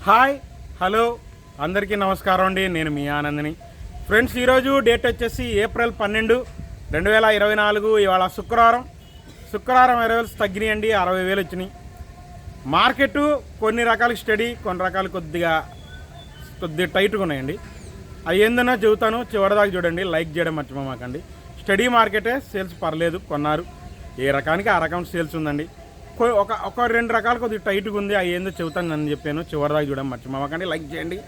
Hi hello అందరికీ నమస్కారం అండి. నేను మీ ఆనందని. ఫ్రెండ్స్, ఈరోజు డేట్ వచ్చేసి ఏప్రిల్ 12, 2024. ఇవాళ శుక్రవారం 20,000 తగ్గినాయండి. 60,000 వచ్చినాయి. మార్కెట్ కొన్ని రకాలకు స్టడీ, కొన్ని రకాలు కొద్దిగా టైట్గా ఉన్నాయండి. అవి ఏందన్నా చెబుతాను, చివరిదాకా చూడండి. లైక్ చేయడం మర్చిపోమాకండి. స్టడీ మార్కెటే, సేల్స్ పర్లేదు, కొన్నారు. ఏ రకానికి ఆ రకం సేల్స్ ఉందండి. ఒక రెండు రకాలు కొద్దిగా టైట్గా ఉంది. అవి ఏందో చెబుతాను నన్ను చెప్పాను. చివరిదాకా చూడడం మర్చిపోమాకండి. లైక్ చేయండి.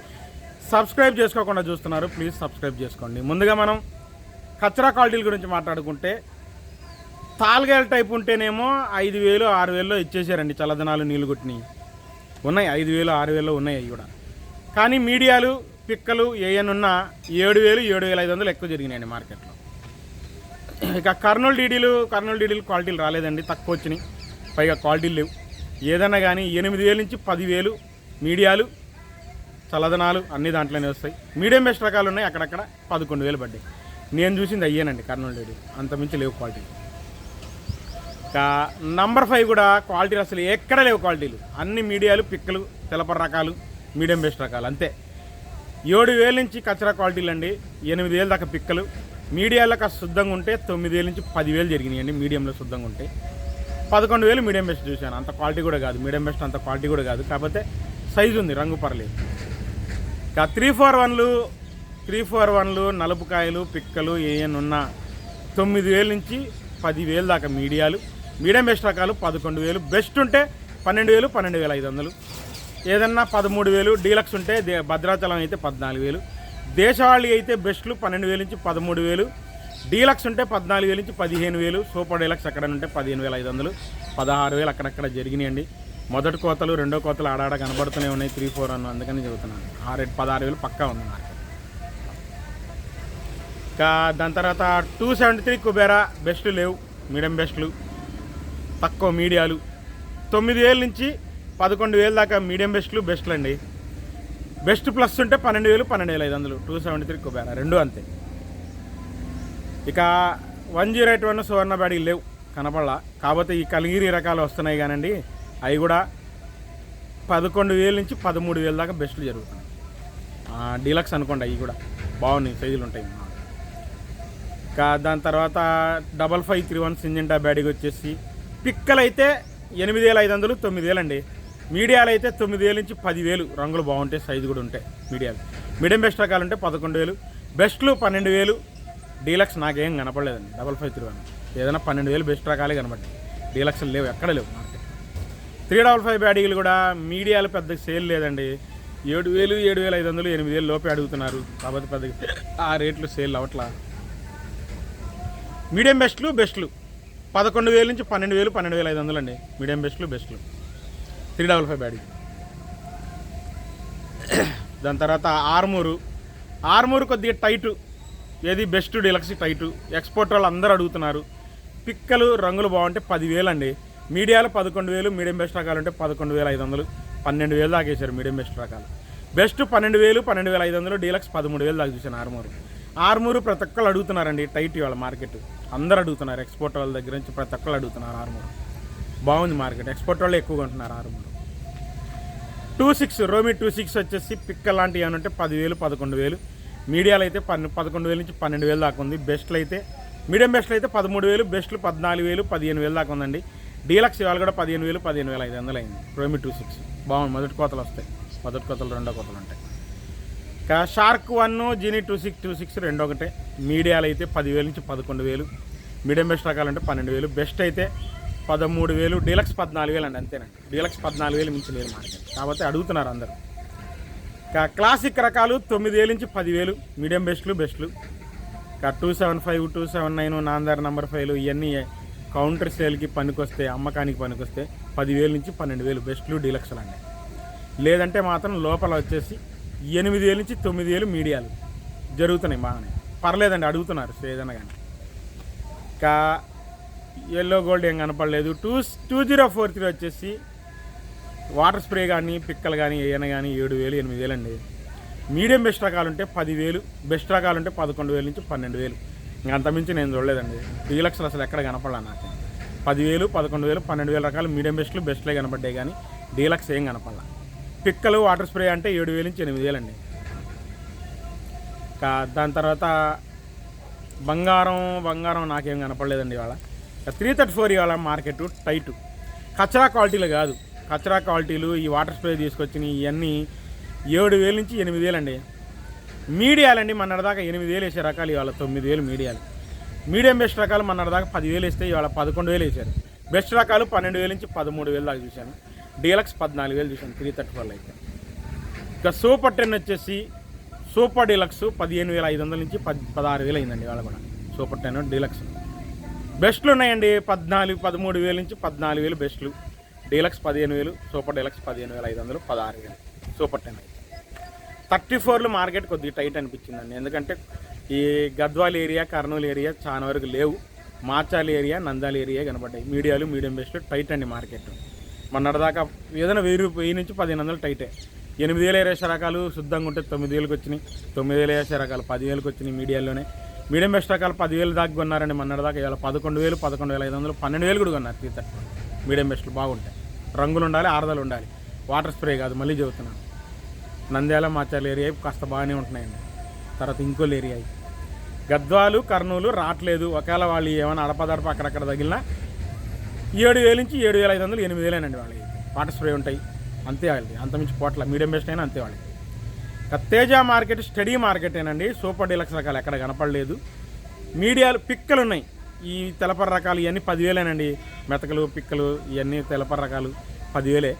సబ్స్క్రైబ్ చేసుకోకుండా చూస్తున్నారు, ప్లీజ్ సబ్స్క్రైబ్ చేసుకోండి. ముందుగా మనం కచరా క్వాలిటీల గురించి మాట్లాడుకుంటే, తాల్గాయల టైప్ ఉంటేనేమో 5,000, 6,000 ఇచ్చేసారండి. చల్లదనాలు నీళ్ళు కొట్టినాయి ఉన్నాయి. 5,000, 6,000 ఉన్నాయి అవి కూడా. కానీ మీడియాలు, పిక్కలు ఏయనున్నా 7,000, 7,500 ఎక్కువ జరిగినాయండి మార్కెట్లో. ఇక కర్నూలు డీడీలు క్వాలిటీలు రాలేదండి, తక్కువ వచ్చినాయి. పైగా క్వాలిటీలు లేవు. ఏదన్నా కానీ 8,000 నుంచి 10,000 మీడియాలు, చల్లదనాలు అన్ని దాంట్లోనే వస్తాయి. మీడియం బెస్ట్ రకాలు ఉన్నాయి, అక్కడక్కడ 11,000 పడ్డాయి. నేను చూసింది అయ్యానండి కర్నూలు డీడీ, అంతమించి లేవు క్వాలిటీ. ఇంకా నంబర్ 5 కూడా క్వాలిటీలు అసలు ఎక్కడ లేవు క్వాలిటీలు. అన్ని మీడియాలు, పిక్కలు, తెలపర రకాలు, మీడియం బెస్ట్ రకాలు అంతే. 7,000 నుంచి కచరా క్వాలిటీలు అండి. 8,000 దాకా పిక్కలు. మీడియాలకు శుద్ధంగా ఉంటే 9,000 నుంచి 10,000 జరిగినాయండి. మీడియంలో శుద్ధంగా ఉంటే 11,000 మీడియం బెస్ట్ చూశాను. అంత క్వాలిటీ కూడా కాదు, మీడియం బెస్ట్ అంత క్వాలిటీ కూడా కాదు, కాకపోతే సైజు ఉంది, రంగు పర్లేదు. ఇంకా 341లు నలుపుకాయలు, పిక్కలు ఏయనున్న 9,000 నుంచి 10,000 దాకా మీడియాలు. మీడియం బెస్ట్ రకాలు 11,000. బెస్ట్ ఉంటే 12,000, 12,500. ఏదన్నా 13,000. డీలక్స్ ఉంటే భద్రాచలం అయితే 14,000. దేశవాళీ అయితే బెస్ట్లు 12,000 నుంచి 13,000. డీలక్స్ ఉంటే 14,000 నుంచి 15,000. సూపర్ డీలక్స్ అక్కడ ఉంటే 15,500, 16,000 అక్కడక్కడ జరిగినాయండి. మొదటి కోతలు, రెండో కోతలు ఆడాడ కనబడుతూనే ఉన్నాయి. 341 అందుకని చెబుతున్నాను. 16,000 పక్కా ఉంది మార్కెట్. ఇంకా దాని తర్వాత 273 కుబేరా బెస్ట్లు లేవు, మీడియం బెస్ట్లు తక్కువ. మీడియాలు 9,000 నుంచి 11,000 దాకా మీడియం బెస్ట్లు అండి. బెస్ట్ ప్లస్ ఉంటే 12,000, 12,500. 273 కుబేరా రెండు అంతే. ఇక 108 సువర్ణ బ్యాడీలు లేవు, కనపడలా. కాకపోతే ఈ కలిగిరి రకాలు వస్తున్నాయి కానండి, అవి కూడా 11,000 నుంచి 13,000 దాకా బెస్ట్లు జరుగుతున్నాయి. డీలక్స్ అనుకోండి, అవి కూడా బాగున్నాయి, సైజులు ఉంటాయి. ఇంకా దాని తర్వాత 5531 సింజెంటా బ్యాడీకి వచ్చేసి పిక్కలు అయితే 8,500, 9,000 అండి. మీడియాలు అయితే 9,000 నుంచి 10,000. రంగులు బాగుంటాయి, సైజు కూడా ఉంటాయి మీడియాలు. మీడియం బెస్ట్ రకాలు ఉంటే 11,000. బెస్ట్లు 12,000. డీలక్స్ నాకేం కనపడలేదండి. 5531 ఏదైనా 12,000 బెస్ట్ రకాలే కనపడ్డాయి. డీలక్స్లు లేవు, ఎక్కడ లేవు మార్కెట్. 355 బ్యాడీలు కూడా మీడియాలు పెద్ద సేల్ లేదండి. 7,000, 7,500, 8,000 లోపే అడుగుతున్నారు. కాబట్టి పెద్దగా ఆ రేట్లు సేల్ అవట్లా. మీడియం బెస్ట్లు 11,000 నుంచి 12,000, 12,500 అండి. మీడియం బెస్ట్లు 355 బ్యాడీ. దాని తర్వాత ఆర్మూరు కొద్దిగా టైటు. ఏది బెస్ట్ డీలక్స్ టైటు. ఎక్స్పోర్ట్ వాళ్ళు అందరూ అడుగుతున్నారు. పిక్కలు రంగులు బాగుంటే 10,000 అండి. మీడియాలు 11,000. మీడియం బెస్ట్ రకాలు ఉంటే 11,500, 12,000 దాకా వేసారు మీడియం బెస్ట్ రకాలు. బెస్ట్ 12,000, 12,500. డీలక్స్ 13,000 దాకా చూసాను. ఆర్మూరు ప్రతి ఒక్కళ్ళు అడుగుతున్నారండి. టైట్ ఇవాళ మార్కెట్ అందరూ అడుగుతున్నారు. ఎక్స్పోర్ట్ వాళ్ళ దగ్గర నుంచి ప్రతి ఒక్కళ్ళు అడుగుతున్నారు. ఆర్మూరు బాగుంది మార్కెట్. ఎక్స్పోర్ట్ వాళ్ళు ఎక్కువగా ఉంటున్నారు. ఆర్మూరు 26 రోమి 26 వచ్చేసి పిక్క లాంటివి ఏమంటే 10,000, 11,000. మీడియాలు అయితే 11,000 నుంచి 12,000 దాకా ఉంది. బెస్ట్లు అయితే మీడియం బెస్ట్లు అయితే 13,000. బెస్ట్లు 14,000, 15,000 దాకా ఉందండి. డీలక్స్ ఇవాళ కూడా 15,000, 15,500 అయింది. రోమి 26 బాగుంది. మొదటి కోతలు వస్తాయి, మొదటి కోతలు, రెండో కోతలు ఉంటాయి. ఇంకా షార్క్ 1, జీనీ 26 రెండు ఒకటే. మీడియాలు అయితే 10,000 నుంచి 11,000. Medium best రకాలంటే 12,000. బెస్ట్ అయితే 13,000. డీలక్స్ 14,000 అండి, అంతేనండి. డీలక్స్ 14,000 మించి లేదు మార్కెట్, కాబట్టి అడుగుతున్నారు అందరూ. ఇంకా క్లాసిక్ రకాలు 9,000 నుంచి 10,000. మీడియం బెస్ట్లు. ఇంకా 275, 279, నాందార్ నంబర్ 5 ఇవన్నీ కౌంటర్ సేల్కి పనికొస్తే, అమ్మకానికి పనికొస్తే 10,000 నుంచి 12,000 బెస్ట్లు, డీలక్స్లు అండి. లేదంటే మాత్రం లోపల వచ్చేసి 8,000 నుంచి 9,000 మీడియాలు జరుగుతున్నాయి. బాగానే పర్లేదండి, అడుగుతున్నారు ఏదైనా కానీ. ఇంకా ఎల్లో గోల్డ్ ఏం కనపడలేదు. 2043 వచ్చేసి వాటర్ స్ప్రే కానీ, పిక్కలు కానీ ఏమైనా కానీ 7,000, 8,000 అండి. మీడియం బెస్ట్ రకాలు ఉంటే 10,000. బెస్ట్ రకాలు ఉంటే 11,000 నుంచి 12,000. ఇంకా అంతమించి నేను చూడలేదండి. డీలక్స్లు అసలు ఎక్కడ కనపడలా నాకు. 10,000, 11,000, 12,000 రకాలు మీడియం బెస్ట్లే కనపడ్డాయి, కానీ డీలక్స్ ఏం కనపడలా. పిక్కలు వాటర్ స్ప్రే అంటే 7,000 నుంచి 8,000 అండి. దాని తర్వాత బంగారం నాకేం కనపడలేదండి ఇవాళ. 334 ఇవాళ మార్కెట్ టైటు. కచరా క్వాలిటీలు కాదు, కచరా క్వాలిటీలు ఈ వాటర్ స్ప్రే తీసుకొచ్చిన ఇవన్నీ 7,000 నుంచి 8,000 అండి. మీడియాలండి మొన్నటిదాకా 8,000 వేసే రకాలు ఇవాళ 9,000 మీడియాలు. మీడియం బెస్ట్ రకాలు మొన్నటిదాకా 10,000 వేస్తే ఇవాళ 11,000 వేసారు. బెస్ట్ రకాలు 12,000 నుంచి 13,000 దాకా చూశాను. డీలక్స్ 14,000 చూశాను 334 అయితే. ఇక సూపర్ 10 వచ్చేసి సూపర్ డీలక్స్ 15,500 నుంచి 16,000 అయిందండి ఇవాళ కూడా. సూపర్ 10 డీలక్స్ బెస్ట్లు ఉన్నాయండి 13,000 నుంచి 14,000 బెస్ట్లు. డీలక్స్ 15,000, సూపర్ డీలక్స్ 15,500, 16,000 సూపర్ 10 అయితే. 34లు మార్కెట్ కొద్దిగా టైట్ అనిపించిందండి. ఎందుకంటే ఈ గద్వాల్ ఏరియా, కర్నూలు ఏరియా చాలా వరకు లేవు. మాచాలి ఏరియా, నంద్యాల ఏరియా కనబడ్డాయి. మీడియాలు మీడియం బెస్ట్లు టైట్ అండి మార్కెట్. మొన్నటిదాకా ఏదైనా 1,000 నుంచి 1,500 టైటే. 8,000 వేసే రకాలు శుద్ధంగా ఉంటే 9,000కి వచ్చినాయి. 9,000 వేసే రకాలు 10,000కి వచ్చినాయి మీడియాల్లోనే. మీడియం బెస్ట్ రకాలు 10,000 దాకా కొన్నారండి మొన్నటిదాకా. ఇవాళ 11,000, 11,500, 12,000 కూడా కొన్నారు 334 మీడియం బెస్ట్లు. బాగుంటాయి, రంగులు ఉండాలి, ఆరదలు ఉండాలి, వాటర్ స్ప్రే కాదు. మళ్ళీ చెబుతున్నాను, నంద్యాల మాచాల ఏరియా కాస్త బాగానే ఉంటున్నాయండి. తర్వాత ఇంకోలు ఏరియా గద్వాలు, కర్నూలు రావట్లేదు. ఒకవేళ వాళ్ళు ఏమైనా అడపదడప అక్కడక్కడ తగిలినా 7,000 నుంచి 7,500, 8,000 వాళ్ళకి వాటర్ స్ప్రే ఉంటాయి. అంతే వాళ్ళకి, అంతమించి పోట్ల. మీడియం బెస్ట్ అయినా అంతే వాళ్ళకి. తేజ మార్కెట్ స్టడీ మార్కెటేనండి. సూపర్ డీలక్స్ రకాలు ఎక్కడ కనపడలేదు. మీడియాలు పిక్కలు ఉన్నాయి. ఈ తెలపర రకాలు ఇవన్నీ 10,000 మెతకలు, పిక్కలు ఇవన్నీ తెలపర రకాలు 10,000.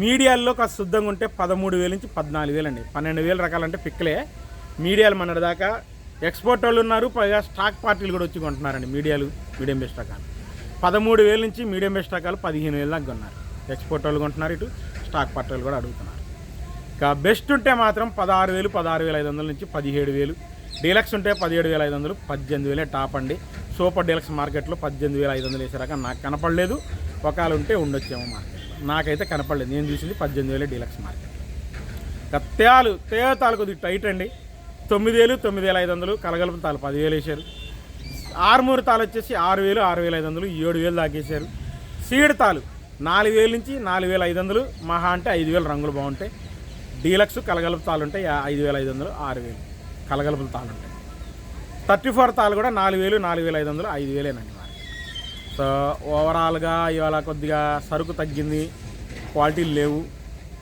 మీడియాల్లో కాస్త శుద్ధంగా ఉంటే 13,000 నుంచి 14,000 అండి. 12,000 రకాలంటే పిక్కలే. మీడియాలు మొన్నటి దాకా ఎక్స్పోర్ట్ వాళ్ళు ఉన్నారు, పైగా స్టాక్ పార్టీలు కూడా వచ్చి కొంటున్నారండి మీడియాలు మీడియం బెస్ట్ రకాలు. 13,000 నుంచి మీడియం బెస్ట్ రకాలు 15,000 దాకా కొన్నారు. ఎక్స్పోర్ట్ వాళ్ళు కొంటున్నారు, ఇటు స్టాక్ పార్టీ వాళ్ళు కూడా అడుగుతున్నారు. ఇక బెస్ట్ ఉంటే మాత్రం 16,000, 16,500 నుంచి 17,000. డీలక్స్ ఉంటే 17,500, 18,000 టాప్ అండి. సూపర్ డీలక్స్ మార్కెట్లో 18,500 వేసే రకం నాకు కనపడలేదు. ఒకవేళ ఉంటే ఉండొచ్చేమో మార్కెట్లో, నాకైతే కనపడలేదు. నేను చూసింది 18,000 డీలక్స్ మార్కెట్. తేతాలు కొద్దిగా టైట్ అండి. 9,000, 9,500, కలగలుపు తాలు 10,000 వేసారు. ఆర్మూరు తాలు వచ్చేసి 6,000, 6,500, 7,000 దాకేసారు. సీడ్ తాలు 4,000 నుంచి 4,500, మహా అంటే 5,000 రంగులు బాగుంటాయి. డీలక్స్ కలగలుపు తాలు ఉంటాయి 5,500, 6,000 కలగలుపుల తాలు ఉంటాయి. 34 తాలు కూడా 4,000, 4,500, 5,000 మార్కెట్. సో ఓవరాల్గా ఇవాళ కొద్దిగా సరుకు తగ్గింది, క్వాలిటీలు లేవు.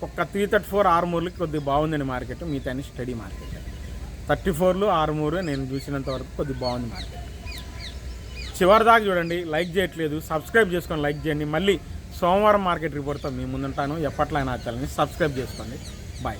ఒక్క 334 ఆర్మూర్లకి కొద్దిగా బాగుందండి మార్కెట్. మిగతా అన్ని స్టడీ మార్కెట్. 34లు, ఆర్మూరు నేను చూసినంత వరకు కొద్దిగా బాగుంది మార్కెట్. చివరి దాకా చూడండి. లైక్ చేయట్లేదు, సబ్స్క్రైబ్ చేసుకొని లైక్ చేయండి. మళ్ళీ సోమవారం మార్కెట్ రిపోర్ట్తో మీ ముందుంటాను. ఎప్పట్లైనా ఛానల్ని సబ్స్క్రైబ్ చేసుకోండి. బాయ్.